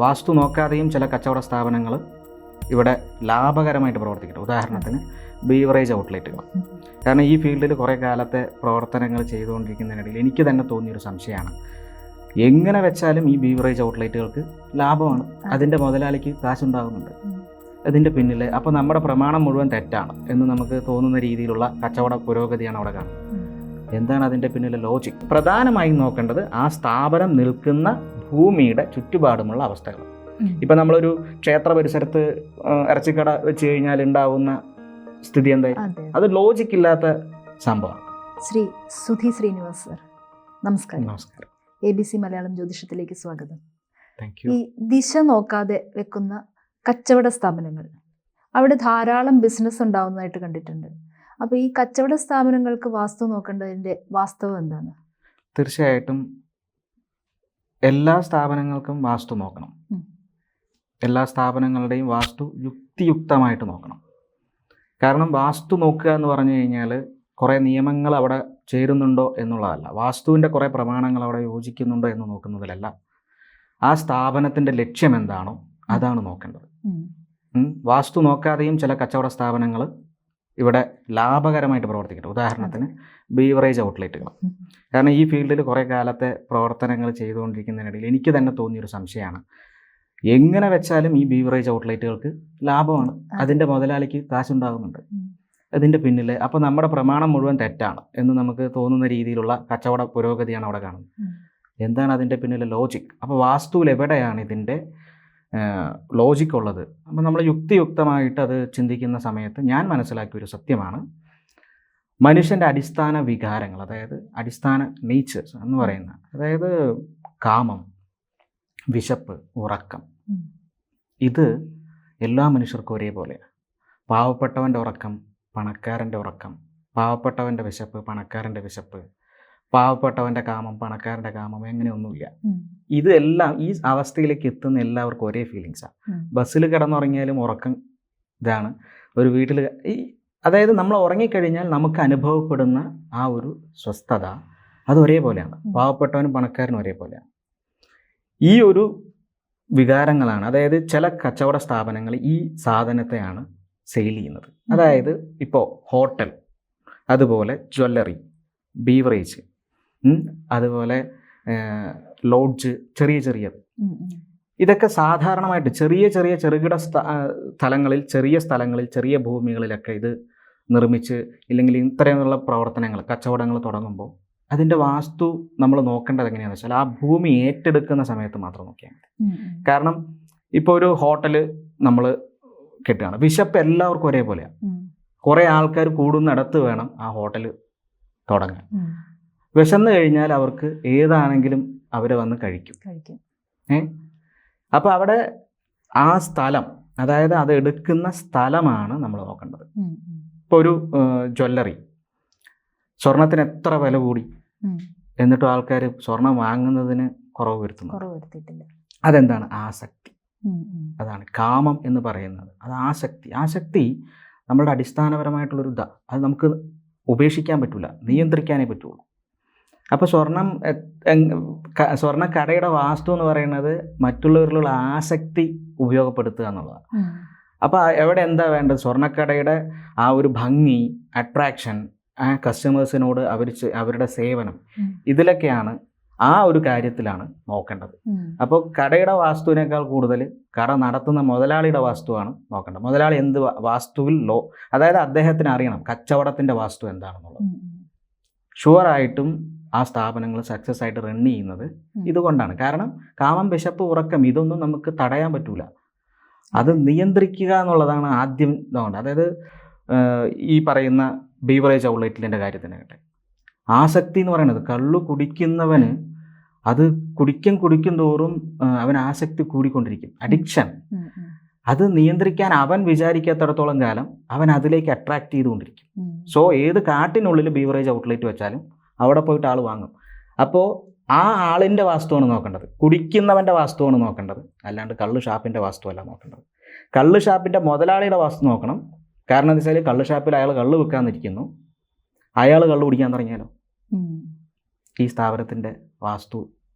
വാസ്തു നോക്കാതെയും ചില കച്ചവട സ്ഥാപനങ്ങൾ ഇവിടെ ലാഭകരമായിട്ട് പ്രവർത്തിക്കുന്നുണ്ട്. ഉദാഹരണത്തിന് ബീവറേജ് ഔട്ട്ലെറ്റുകൾ. കാരണം ഈ ഫീൽഡിൽ കുറേ കാലത്തെ പ്രവർത്തനങ്ങൾ ചെയ്തുകൊണ്ടിരിക്കുന്നതിനിടയിൽ എനിക്ക് തന്നെ തോന്നിയൊരു സംശയമാണ്, എങ്ങനെ വെച്ചാലും ഈ ബീവറേജ് ഔട്ട്ലെറ്റുകൾക്ക് ലാഭമാണ്, അതിൻ്റെ മുതലാളിക്ക് കാശുണ്ടാകുന്നുണ്ട് അതിൻ്റെ പിന്നിൽ. അപ്പോൾ നമ്മുടെ പ്രമാണം മുഴുവൻ തെറ്റാണ് എന്ന് നമുക്ക് തോന്നുന്ന രീതിയിലുള്ള കച്ചവട പുരോഗതിയാണ് അവിടെ കാണുന്നത്. എന്താണ് അതിൻ്റെ പിന്നിലെ ലോജിക്? പ്രധാനമായും നോക്കേണ്ടത് ആ സ്ഥാപനം നിൽക്കുന്ന ഭൂമിയുടെ ചുറ്റുപാടുമുള്ള അവസ്ഥകൾ. ഇപ്പം നമ്മളൊരു ക്ഷേത്ര പരിസരത്ത് ഇറച്ചിക്കട വെച്ച് കഴിഞ്ഞാൽ ഉണ്ടാവുന്ന സ്ഥിതി എന്തായി? അത് ലോജിക് ഇല്ലാത്ത സംഭവം. ശ്രീ സുധി ശ്രീനിവാസ് സർ, നമസ്കാരം. നമസ്കാരം. ABC മലയാളം ജ്യോതിഷത്തിലേക്ക് സ്വാഗതം. Thank you. ഈ ദിശ നോക്കാതെ വെക്കുന്ന കച്ചവട സ്ഥാപനങ്ങൾ, അവിടെ ധാരാളം ബിസിനസ് ഉണ്ടാവുന്നതായിട്ട് കണ്ടിട്ടുണ്ട്. അപ്പോൾ ഈ കച്ചവട സ്ഥാപനങ്ങൾക്ക് വാസ്തു നോക്കേണ്ടതിൻ്റെ വാസ്തവം എന്താണ്? തീർച്ചയായിട്ടും എല്ലാ സ്ഥാപനങ്ങൾക്കും വാസ്തു നോക്കണം. എല്ലാ സ്ഥാപനങ്ങളുടെയും വാസ്തു യുക്തിയുക്തമായിട്ട് നോക്കണം. കാരണം വാസ്തു നോക്കുക എന്ന് പറഞ്ഞു കഴിഞ്ഞാൽ കുറേ നിയമങ്ങൾ അവിടെ ചേരുന്നുണ്ടോ എന്നുള്ളതല്ല, വാസ്തുവിൻ്റെ കുറേ പ്രമാണങ്ങൾ അവിടെ യോജിക്കുന്നുണ്ടോ എന്ന് നോക്കുന്നതിലല്ല, ആ സ്ഥാപനത്തിൻ്റെ ലക്ഷ്യം എന്താണോ അതാണ് നോക്കേണ്ടത്. വാസ്തു നോക്കാതെയും ചില കച്ചവട സ്ഥാപനങ്ങൾ ഇവിടെ ലാഭകരമായിട്ട് പ്രവർത്തിക്കുന്നുണ്ട്. ഉദാഹരണത്തിന് ബീവറേജ് ഔട്ട്ലെറ്റുകൾ. കാരണം ഈ ഫീൽഡിൽ കുറേ കാലത്തെ പ്രവർത്തനങ്ങൾ ചെയ്തുകൊണ്ടിരിക്കുന്നതിനിടയിൽ എനിക്ക് തന്നെ തോന്നിയൊരു സംശയമാണ്, എങ്ങനെ വെച്ചാലും ഈ ബീവറേജ് ഔട്ട്ലെറ്റുകൾക്ക് ലാഭമാണ്, അതിൻ്റെ മുതലാളിക്ക് കാശുണ്ടാകുന്നുണ്ട് അതിൻ്റെ പിന്നിൽ. അപ്പോൾ നമ്മുടെ പ്രമാണം മുഴുവൻ തെറ്റാണ് എന്ന് നമുക്ക് തോന്നുന്ന രീതിയിലുള്ള കച്ചവട പുരോഗതിയാണ് അവിടെ കാണുന്നത്. എന്താണ് അതിൻ്റെ പിന്നിലെ ലോജിക്? അപ്പോൾ വാസ്തുവിൽ എവിടെയാണ് ഇതിൻ്റെ ലോജിക് ഉള്ളത്? അപ്പോൾ നമ്മൾ യുക്തിയുക്തമായിട്ട് അത് ചിന്തിക്കുന്ന സമയത്ത് ഞാൻ മനസ്സിലാക്കിയൊരു സത്യമാണ്, മനുഷ്യൻ്റെ അടിസ്ഥാന വികാരങ്ങൾ, അതായത് അടിസ്ഥാന നേച്ചേഴ്സ് എന്ന് പറയുന്ന, അതായത് കാമം, വിശപ്പ്, ഉറക്കം, ഇത് എല്ലാ മനുഷ്യർക്കും ഒരേപോലെയാണ്. പാവപ്പെട്ടവൻ്റെ ഉറക്കം, പണക്കാരൻ്റെ ഉറക്കം, പാവപ്പെട്ടവൻ്റെ വിശപ്പ്, പണക്കാരൻ്റെ വിശപ്പ്, പാവപ്പെട്ടവൻ്റെ കാമം, പണക്കാരൻ്റെ കാമം, അങ്ങനെയൊന്നുമില്ല. ഇതെല്ലാം ഈ അവസ്ഥയിലേക്ക് എത്തുന്ന എല്ലാവർക്കും ഒരേ ഫീലിങ്സാണ്. ബസ്സിൽ കിടന്നുറങ്ങിയാലും ഉറക്കം ഇതാണ്. ഒരു വീട്ടിൽ അതായത് നമ്മൾ ഉറങ്ങിക്കഴിഞ്ഞാൽ നമുക്ക് അനുഭവപ്പെടുന്ന ആ ഒരു സ്വസ്ഥത അത് ഒരേപോലെയാണ്. പാവപ്പെട്ടവനും പണക്കാരനും ഒരേപോലെയാണ്. ഈ ഒരു വികാരങ്ങളാണ്, അതായത് ചില കച്ചവട സ്ഥാപനങ്ങൾ ഈ സാധനത്തെയാണ് സെയിൽ ചെയ്യുന്നത്. അതായത് ഇപ്പോൾ ഹോട്ടൽ, അതുപോലെ ജ്വല്ലറി, ബീവറേജ്, അതുപോലെ ലോഡ്ജ്, ചെറിയ ചെറിയത്, ഇതൊക്കെ സാധാരണമായിട്ട് ചെറുകിട സ്ഥലങ്ങളിൽ, ചെറിയ സ്ഥലങ്ങളിൽ, ചെറിയ ഭൂമികളിലൊക്കെ ഇത് നിർമ്മിച്ച് ഇല്ലെങ്കിൽ ഇത്തരമുള്ള പ്രവർത്തനങ്ങൾ, കച്ചവടങ്ങൾ തുടങ്ങുമ്പോൾ അതിൻ്റെ വാസ്തു നമ്മൾ നോക്കേണ്ടത് എങ്ങനെയാണെന്ന് വെച്ചാൽ ആ ഭൂമി ഏറ്റെടുക്കുന്ന സമയത്ത് മാത്രം നോക്കിയാൽ മതി. കാരണം ഇപ്പോൾ ഒരു ഹോട്ടൽ നമ്മൾ കെട്ടുകയാണ്, വിശപ്പ് എല്ലാവർക്കും ഒരേപോലെയാണ്. കുറേ ആൾക്കാർ കൂടുന്നിടത്ത് വേണം ആ ഹോട്ടൽ തുടങ്ങാൻ. വിശന്ന് കഴിഞ്ഞാൽ അവർക്ക് ഏതാണെങ്കിലും അവർ വന്ന് കഴിക്കും. അപ്പോൾ അവിടെ ആ സ്ഥലം, അതായത് അത് എടുക്കുന്ന സ്ഥലമാണ് നമ്മൾ നോക്കേണ്ടത്. ഇപ്പോൾ ഒരു ജ്വല്ലറി, സ്വർണത്തിന് എത്ര വില കൂടി, എന്നിട്ടും ആൾക്കാർ സ്വർണം വാങ്ങുന്നതിന് കുറവ് വരുത്തുന്നു. അതെന്താണ്? ആസക്തി. അതാണ് കാമം എന്ന് പറയുന്നത്. അത് ആസക്തി നമ്മളുടെ അടിസ്ഥാനപരമായിട്ടുള്ളൊരു അത് നമുക്ക് ഉപേക്ഷിക്കാൻ പറ്റില്ല, നിയന്ത്രിക്കാനേ പറ്റുള്ളൂ. അപ്പോൾ സ്വർണ്ണക്കടയുടെ വാസ്തു എന്ന് പറയുന്നത് മറ്റുള്ളവരിലുള്ള ആസക്തി ഉപയോഗപ്പെടുത്തുക എന്നുള്ളതാണ്. അപ്പോൾ എവിടെ എന്താ വേണ്ടത്? സ്വർണ്ണക്കടയുടെ ആ ഒരു ഭംഗി, അട്രാക്ഷൻ, ആ കസ്റ്റമേഴ്സിനോട് അവരുടെ സേവനം, ഇതിലൊക്കെയാണ്, ആ ഒരു കാര്യത്തിലാണ് നോക്കേണ്ടത്. അപ്പോൾ കടയുടെ വാസ്തുവിനേക്കാൾ കൂടുതൽ കട നടത്തുന്ന മുതലാളിയുടെ വാസ്തുവാണ് നോക്കേണ്ടത്. മുതലാളി എന്ത് വാസ്തുവിൽ അതായത് അദ്ദേഹത്തിന് അറിയണം കച്ചവടത്തിൻ്റെ വാസ്തു എന്താണെന്നുള്ളത്. ഷുവറായിട്ടും ആ സ്ഥാപനങ്ങൾ സക്സസ് ആയിട്ട് റൺ ചെയ്യുന്നത് ഇതുകൊണ്ടാണ്. കാരണം കാമം, വിശപ്പ്, ഉറക്കം ഇതൊന്നും നമുക്ക് തടയാൻ പറ്റൂല, അത് നിയന്ത്രിക്കുക എന്നുള്ളതാണ് ആദ്യം ഇതുകൊണ്ട്. അതായത് ഈ പറയുന്ന ബീവറേജ് ഔട്ട്ലെറ്റിൻ്റെ കാര്യത്തിന് കേട്ടെ, ആസക്തി എന്ന് പറയുന്നത്, കള്ളു കുടിക്കുന്നവന് അത് കുടിക്കും തോറും അവൻ ആസക്തി കൂടിക്കൊണ്ടിരിക്കും, അഡിക്ഷൻ. അത് നിയന്ത്രിക്കാൻ അവൻ വിചാരിക്കാത്തിടത്തോളം കാലം അവൻ അതിലേക്ക് അട്രാക്ട് ചെയ്തുകൊണ്ടിരിക്കും. സോ ഏത് കാട്ടിനുള്ളിൽ ബീവറേജ് ഔട്ട്ലെറ്റ് വെച്ചാലും അവിടെ പോയിട്ട് ആൾ വാങ്ങും. അപ്പോൾ ആ ആളിൻ്റെ വാസ്തുവാണ് നോക്കേണ്ടത്, കുടിക്കുന്നവൻ്റെ വാസ്തുവാണ് നോക്കേണ്ടത്, അല്ലാണ്ട് കള്ള് ഷാപ്പിൻ്റെ വാസ്തുവല്ല നോക്കേണ്ടത്. കള്ള് ഷാപ്പിൻ്റെ മുതലാളിയുടെ വാസ്തു നോക്കണം. കാരണം എന്താ വെച്ചാൽ കള്ള് ഷാപ്പിൽ അയാൾ കള്ള് വെക്കാന്നിരിക്കുന്നു, അയാൾ കള്ള് കുടിക്കാൻ തുടങ്ങിയാലോ ഈ സ്ഥാപനത്തിൻ്റെ വാസ്തു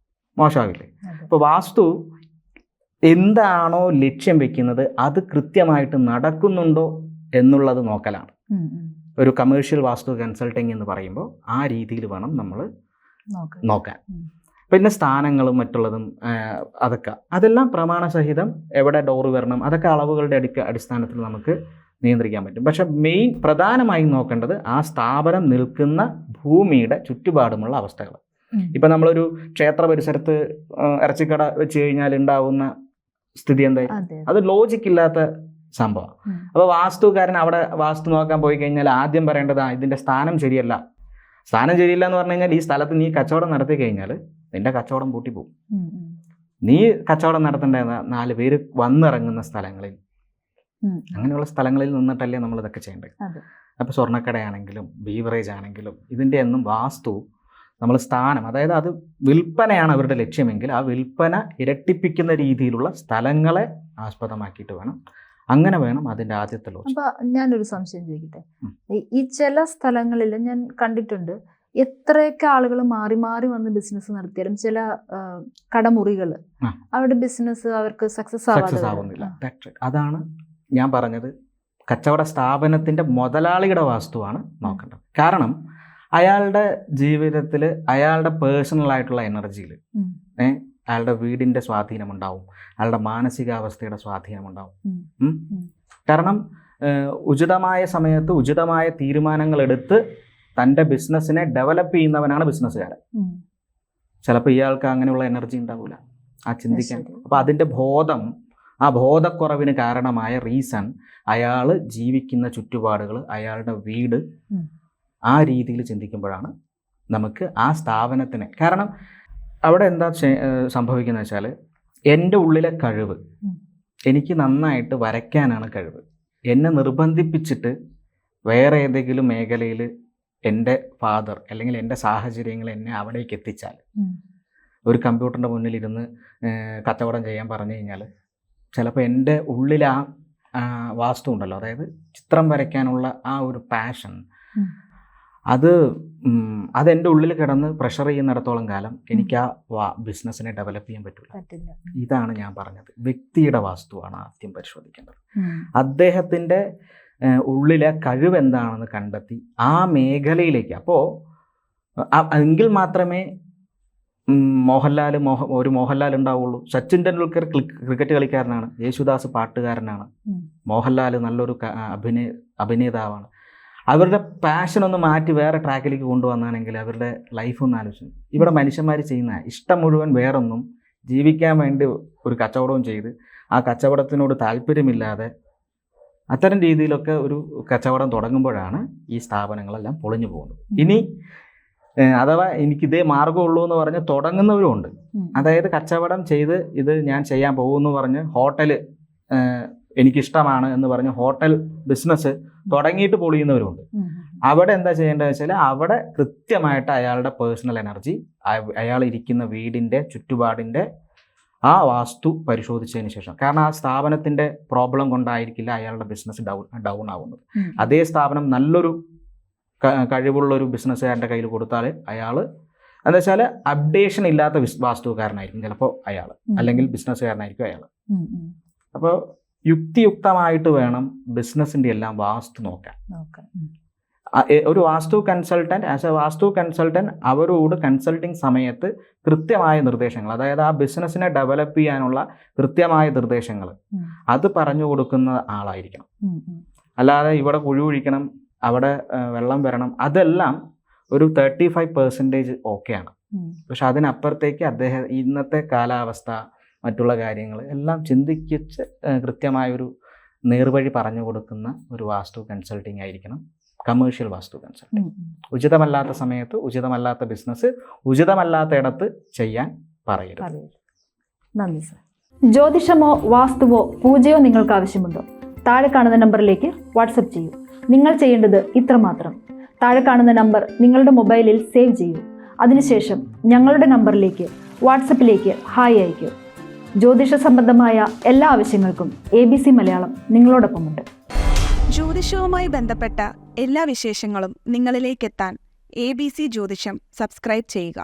മോശമാകില്ലേ? അപ്പോൾ വാസ്തു എന്താണോ ലക്ഷ്യം വെക്കുന്നത് അത് കൃത്യമായിട്ട് നടക്കുന്നുണ്ടോ എന്നുള്ളത് നോക്കലാണ്. ഒരു കമേഴ്ഷ്യൽ വാസ്തു കൺസൾട്ടിങ് എന്ന് പറയുമ്പോൾ ആ രീതിയിൽ വേണം നമ്മൾ നോക്കാൻ. പിന്നെ സ്ഥാനങ്ങളും മറ്റുള്ളതും അതെല്ലാം പ്രമാണസഹിതം എവിടെ ഡോറ് വരണം അതൊക്കെ അളവുകളുടെ അടിസ്ഥാനത്തിൽ നമുക്ക് നിയന്ത്രിക്കാൻ പറ്റും. പക്ഷെ പ്രധാനമായും നോക്കേണ്ടത് ആ സ്ഥാപനം നിൽക്കുന്ന ഭൂമിയുടെ ചുറ്റുപാടുമുള്ള അവസ്ഥകൾ. ഇപ്പം നമ്മളൊരു ക്ഷേത്ര പരിസരത്ത് ഇറച്ചിക്കട വെച്ച് കഴിഞ്ഞാൽ ഉണ്ടാവുന്ന സ്ഥിതി എന്തായി? അത് ലോജിക്കില്ലാത്ത സംഭവം. അപ്പോൾ വാസ്തുകാരൻ അവിടെ വാസ്തു നോക്കാൻ പോയി കഴിഞ്ഞാൽ ആദ്യം പറയേണ്ടത് ഇതിൻ്റെ സ്ഥാനം ശരിയല്ല. സ്ഥാനം ശരിയില്ല എന്ന് പറഞ്ഞു കഴിഞ്ഞാൽ ഈ സ്ഥലത്ത് നീ കച്ചവടം നടത്തി കഴിഞ്ഞാൽ നിന്റെ കച്ചവടം പൂട്ടിപ്പോകും. നീ കച്ചവടം നടത്തേണ്ട 4 പേര് വന്നിറങ്ങുന്ന സ്ഥലങ്ങളിൽ, അങ്ങനെയുള്ള സ്ഥലങ്ങളിൽ നിന്നിട്ടല്ലേ നമ്മൾ ഇതൊക്കെ ചെയ്യേണ്ടത്. അപ്പോൾ സ്വർണ്ണക്കടയാണെങ്കിലും ബീവറേജ് ആണെങ്കിലും ഇതിൻ്റെ ഒന്നും വാസ്തു നമ്മൾ സ്ഥാനം, അതായത് അത് വിൽപ്പനയാണ് അവരുടെ ലക്ഷ്യമെങ്കിൽ ആ വിൽപ്പന ഇരട്ടിപ്പിക്കുന്ന രീതിയിലുള്ള സ്ഥലങ്ങളെ ആസ്പദമാക്കിയിട്ട് വേണം, അങ്ങനെ വേണം അതിൻ്റെ ആദ്യത്തെ ലോകം. അപ്പം ഞാനൊരു സംശയം ചോദിക്കട്ടെ, ഈ ചില സ്ഥലങ്ങളിൽ ഞാൻ കണ്ടിട്ടുണ്ട് എത്രയൊക്കെ ആളുകൾ മാറി മാറി വന്ന് ബിസിനസ് നടത്തിയാലും ചില കടമുറികൾ അവിടെ ബിസിനസ് അവർക്ക് സക്സസ് ആവുന്നില്ല. അതാണ് ഞാൻ പറഞ്ഞത്, കച്ചവട സ്ഥാപനത്തിൻ്റെ മുതലാളിയുടെ വാസ്തുവാണ് നോക്കേണ്ടത്. കാരണം അയാളുടെ ജീവിതത്തിൽ അയാളുടെ പേഴ്സണലായിട്ടുള്ള എനർജിയിൽ അയാളുടെ വീടിൻ്റെ സ്വാധീനമുണ്ടാവും, അയാളുടെ മാനസികാവസ്ഥയുടെ സ്വാധീനമുണ്ടാവും. കാരണം ഉചിതമായ സമയത്ത് ഉചിതമായ തീരുമാനങ്ങൾ എടുത്ത് തൻ്റെ ബിസിനസ്സിനെ ഡെവലപ്പ് ചെയ്യുന്നവനാണ് ബിസിനസ്സുകാരൻ. ചിലപ്പോൾ ഇയാൾക്ക് അങ്ങനെയുള്ള എനർജി ഉണ്ടാവില്ല ആ ചിന്തിക്കാൻ. അപ്പോൾ അതിൻ്റെ ആ ബോധക്കുറവിന് കാരണമായ റീസൺ അയാൾ ജീവിക്കുന്ന ചുറ്റുപാടുകൾ, അയാളുടെ വീട് ആ രീതിയിൽ ചിന്തിക്കുമ്പോഴാണ് നമുക്ക് ആ സ്ഥാപനത്തിനെ. കാരണം അവിടെ എന്താ സംഭവിക്കുന്നത് വെച്ചാൽ എൻ്റെ ഉള്ളിലെ കഴിവ്, എനിക്ക് നന്നായിട്ട് വരയ്ക്കാനാണ് കഴിവ്. എന്നെ നിർബന്ധിപ്പിച്ചിട്ട് വേറെ ഏതെങ്കിലും മേഖലയിൽ എൻ്റെ ഫാദർ അല്ലെങ്കിൽ എൻ്റെ സാഹചര്യങ്ങൾ എന്നെ അവിടേക്ക് എത്തിച്ചാൽ, ഒരു കമ്പ്യൂട്ടറിൻ്റെ മുന്നിലിരുന്ന് കച്ചവടം ചെയ്യാൻ പറഞ്ഞു കഴിഞ്ഞാൽ ചിലപ്പോൾ എൻ്റെ ഉള്ളിൽ ആ വാസ്തു ഉണ്ടല്ലോ, അതായത് ചിത്രം വരയ്ക്കാനുള്ള ആ ഒരു പാഷൻ, അതെൻ്റെ ഉള്ളിൽ കിടന്ന് പ്രഷർ ചെയ്യുന്നിടത്തോളം കാലം എനിക്ക് ആ ബിസിനസ്സിനെ ഡെവലപ്പ് ചെയ്യാൻ പറ്റില്ല. ഇതാണ് ഞാൻ പറഞ്ഞത്, വ്യക്തിയുടെ വാസ്തുവാണ് ആദ്യം പരിശോധിക്കേണ്ടത്. അദ്ദേഹത്തിൻ്റെ ഉള്ളിലെ കഴിവ് എന്താണെന്ന് കണ്ടെത്തി ആ മേഖലയിലേക്ക്, അപ്പോൾ എങ്കിൽ മാത്രമേ ഒരു മോഹൻലാൽ ഉണ്ടാവുള്ളൂ. സച്ചിൻ ടെണ്ടുൽക്കർ ക്രിക്കറ്റ് കളിക്കാരനാണ്, യേശുദാസ് പാട്ടുകാരനാണ്, മോഹൻലാൽ നല്ലൊരു അഭിനേതാവാണ്. അവരുടെ പാഷൻ ഒന്ന് മാറ്റി വേറെ ട്രാക്കിലേക്ക് കൊണ്ടുവന്നാണെങ്കിൽ അവരുടെ ലൈഫ് ഒന്ന് ആലോചിച്ചു. ഇവിടെ മനുഷ്യന്മാർ ചെയ്യുന്ന ഇഷ്ടം മുഴുവൻ വേറൊന്നും, ജീവിക്കാൻ വേണ്ടി ഒരു കച്ചവടവും ചെയ്ത് ആ കച്ചവടത്തിനോട് താല്പര്യമില്ലാതെ അത്തരം രീതിയിലൊക്കെ ഒരു കച്ചവടം തുടങ്ങുമ്പോഴാണ് ഈ സ്ഥാപനങ്ങളെല്ലാം പൊളിഞ്ഞു പോകുന്നത്. ഇനി അഥവാ എനിക്കിതേ മാർഗ്ഗമുള്ളൂ എന്ന് പറഞ്ഞ് തുടങ്ങുന്നവരും ഉണ്ട്. അതായത് കച്ചവടം ചെയ്ത് ഇത് ഞാൻ ചെയ്യാൻ പോകുമെന്ന് പറഞ്ഞ് ഹോട്ടൽ എനിക്കിഷ്ടമാണ് എന്ന് പറഞ്ഞ് ഹോട്ടൽ ബിസിനസ് തുടങ്ങിയിട്ട് പൊളിയുന്നവരുണ്ട്. അവിടെ എന്താ ചെയ്യേണ്ടതെന്ന് വെച്ചാൽ അവിടെ കൃത്യമായിട്ട് അയാളുടെ പേഴ്സണൽ എനർജി, അയാൾ ഇരിക്കുന്ന വീടിൻ്റെ ചുറ്റുപാടിൻ്റെ ആ വാസ്തു പരിശോധിച്ചതിന് ശേഷം, കാരണം ആ സ്ഥാപനത്തിൻ്റെ പ്രോബ്ലം കൊണ്ടായിരിക്കില്ല അയാളുടെ ബിസിനസ് ഡൗൺ ആവുന്നത്. അതേ സ്ഥാപനം നല്ലൊരു കഴിവുള്ളൊരു ബിസിനസ്സുകാരൻ്റെ കയ്യിൽ കൊടുത്താൽ അയാൾ എന്താ വെച്ചാൽ അപ്ഡേഷൻ ഇല്ലാത്ത വാസ്തുക്കാരനായിരിക്കും ചിലപ്പോൾ അയാൾ, അല്ലെങ്കിൽ ബിസിനസ്സുകാരനായിരിക്കും അയാൾ. അപ്പോൾ യുക്തിയുക്തമായിട്ട് വേണം ബിസിനസ്സിൻ്റെ എല്ലാം വാസ്തു നോക്കാൻ. ഒരു vastu consultant, as a vastu consultant അവരോട് കൺസൾട്ടിങ് സമയത്ത് കൃത്യമായ നിർദ്ദേശങ്ങൾ, അതായത് ആ ബിസിനസ്സിനെ ഡെവലപ്പ് ചെയ്യാനുള്ള കൃത്യമായ നിർദ്ദേശങ്ങൾ അത് പറഞ്ഞു കൊടുക്കുന്ന ആളായിരിക്കണം. അല്ലാതെ ഇവിടെ കുഴി കുഴിക്കണം, അവിടെ വെള്ളം വരണം, അതെല്ലാം ഒരു 35% ഓക്കെയാണ്. പക്ഷെ അതിനപ്പുറത്തേക്ക് അദ്ദേഹം ഇന്നത്തെ കാലാവസ്ഥ, മറ്റുള്ള കാര്യങ്ങൾ എല്ലാം ചിന്തിച്ച് കൃത്യമായൊരു നേർവഴി പറഞ്ഞു കൊടുക്കുന്ന ഒരു വാസ്തു കൺസൾട്ടിങ് ആയിരിക്കണം കമേഴ്ഷ്യൽ വാസ്തു കൺസൾട്ടിങ്. ഉചിതമല്ലാത്ത സമയത്ത് ഉചിതമല്ലാത്ത ബിസിനസ് ഉചിതമല്ലാത്ത ഇടത്ത് ചെയ്യാൻ പറയരുത്. നന്ദി സർ. ജ്യോതിഷമോ വാസ്തുവോ പൂജയോ നിങ്ങൾക്ക് ആവശ്യമുണ്ടോ? താഴെ കാണുന്ന നമ്പറിലേക്ക് വാട്സപ്പ് ചെയ്യൂ. നിങ്ങൾ ചെയ്യേണ്ടത് ഇത്രമാത്രം: താഴെ കാണുന്ന നമ്പർ നിങ്ങളുടെ മൊബൈലിൽ സേവ് ചെയ്യൂ. അതിനുശേഷം ഞങ്ങളുടെ നമ്പറിലേക്ക് വാട്സപ്പിലേക്ക് ഹായ് അയയ്ക്കൂ. ജ്യോതിഷ സംബന്ധമായ എല്ലാ ആവശ്യങ്ങൾക്കും ABC മലയാളം നിങ്ങളോടൊപ്പമുണ്ട്. ജ്യോതിഷവുമായി ബന്ധപ്പെട്ട എല്ലാ വിശേഷങ്ങളും നിങ്ങളിലേക്കെത്താൻ ABC ജ്യോതിഷം സബ്സ്ക്രൈബ് ചെയ്യുക.